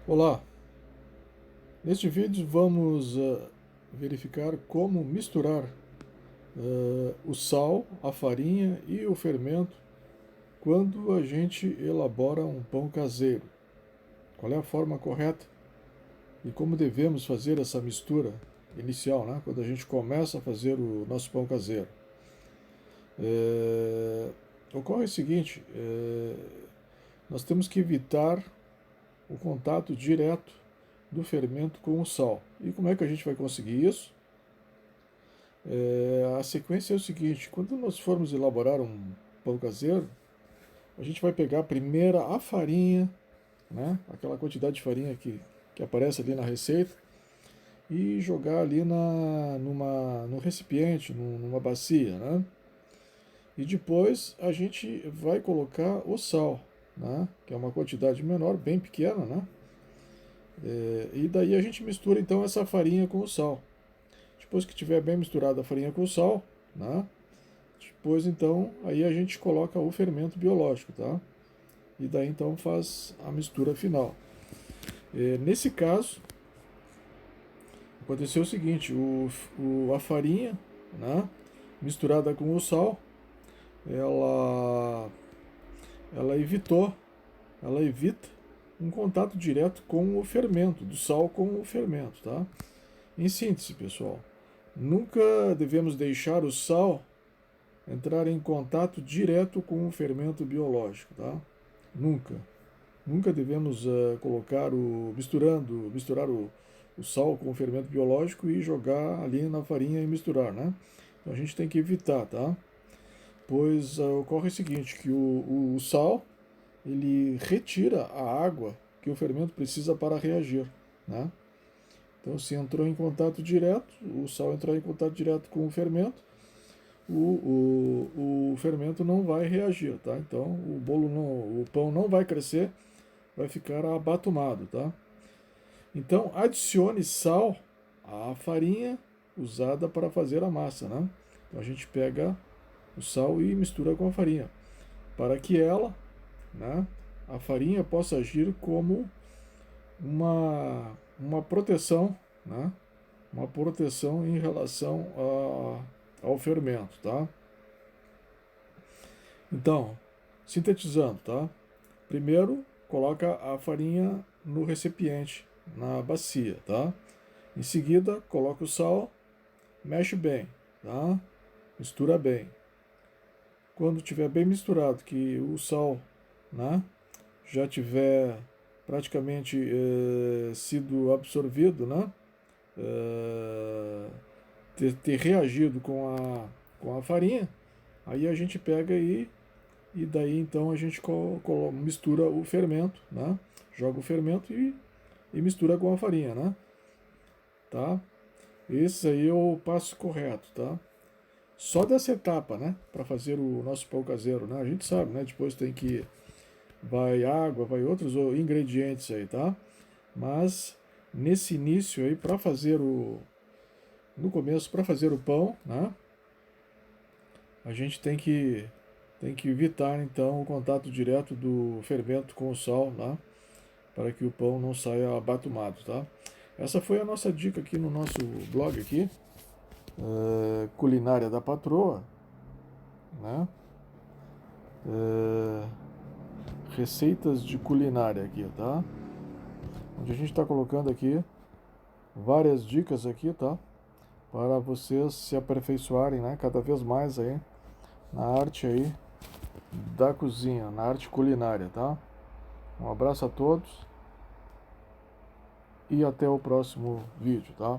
Olá, neste vídeo vamos verificar como misturar o sal, a farinha e o fermento quando a gente elabora um pão caseiro. Qual é a forma correta e como devemos fazer essa mistura inicial, né? Quando a gente começa a fazer o nosso pão caseiro. Ocorre o seguinte, nós temos que evitar o contato direto do fermento com o sal. E como é que a gente vai conseguir isso? A sequência é o seguinte: quando nós formos elaborar um pão caseiro, a gente vai pegar primeiro a farinha, né, aquela quantidade de farinha que aparece ali na receita, e jogar ali num recipiente, numa bacia, né? E depois a gente vai colocar o sal, né, que é uma quantidade menor, bem pequena, né? E daí a gente mistura então essa farinha com o sal. Depois que tiver bem misturada a farinha com o sal, né? Depois então aí a gente coloca o fermento biológico, tá? E daí então faz a mistura final. Nesse caso, aconteceu o seguinte: a farinha, né, misturada com o sal, ela, ela evitou, ela evita um contato direto com o fermento, do sal com o fermento, tá? Em síntese, pessoal, nunca devemos deixar o sal entrar em contato direto com o fermento biológico, tá? Nunca. Nunca devemos misturar o sal com o fermento biológico e jogar ali na farinha e misturar, né? Então a gente tem que evitar, tá? Pois ocorre o seguinte, que o sal, ele retira a água que o fermento precisa para reagir, né? Então se entrou em contato direto, o sal entrou em contato direto com o fermento, o fermento não vai reagir, tá? Então o pão não vai crescer, vai ficar abatumado, tá? Então adicione sal à farinha usada para fazer a massa, né? Então a gente pega o sal e mistura com a farinha, para que ela, né, a farinha possa agir como uma proteção, né? Uma proteção em relação ao fermento, tá? Então, sintetizando, tá? Primeiro, coloca a farinha no recipiente, na bacia, tá? Em seguida, coloca o sal, mexe bem, tá? Mistura bem. Quando tiver bem misturado, que o sal, né, já tiver praticamente sido absorvido, né? Ter reagido com a farinha, aí a gente pega e daí então a gente mistura o fermento, né? Joga o fermento e mistura com a farinha, né? Tá? Esse aí é o passo correto, tá? Só dessa etapa, né? Para fazer o nosso pão caseiro, né? A gente sabe, né? Depois tem que vai água, vai outros ingredientes aí, tá? Mas nesse início aí para fazer no começo para fazer o pão, né? A gente tem que evitar então o contato direto do fermento com o sal, né? Para que o pão não saia abatumado, tá? Essa foi a nossa dica aqui no nosso blog aqui, Culinária da Patroa, né? É, receitas de culinária aqui, tá? Onde a gente está colocando aqui várias dicas aqui, tá? Para vocês se aperfeiçoarem, né? Cada vez mais aí na arte aí da cozinha, na arte culinária, tá? Um abraço a todos e até o próximo vídeo, tá?